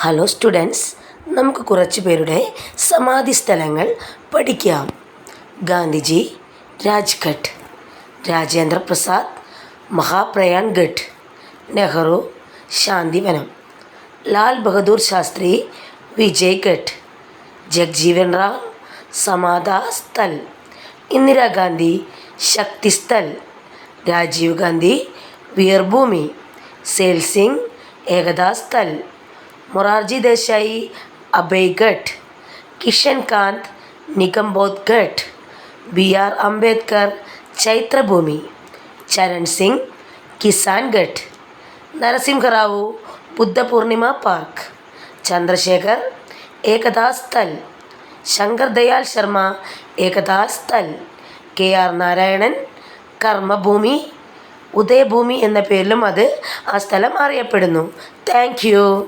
Hello students, നമുക്ക് കുറച്ച് പേരുടെ സമാധി സ്ഥലങ്ങൾ പഠിക്കാം. Gandhiji, Rajghat. Rajendra Prasad, Mahaprayan Ghat. Nehru, Shantivanam. Lal Bahadur Shastri, Vijay Ghat. Jagjivan Ram, Samata Sthal. Indira Gandhi, Shakti Sthal. Rajiv Gandhi, Veer Bhumi. Zail Singh, Ekta Sthal. Morarji Desai, Abhay Ghat. Kishan Kant, Nigambodh Ghat. B R Ambedkar, Chaitra Bhumi. Charan Singh, Kisan Ghat. Narasimha Rao, Buddha Purnima park. Chandrashekhar, Ekta Sthal. Shankar Dayal Sharma, Ekta Sthal. K R Narayanan, Karma Bhumi. Udaya Bhumi എന്ന പേരിലും ആ സ്ഥലം അറിയപ്പെടുന്നു. Thank U.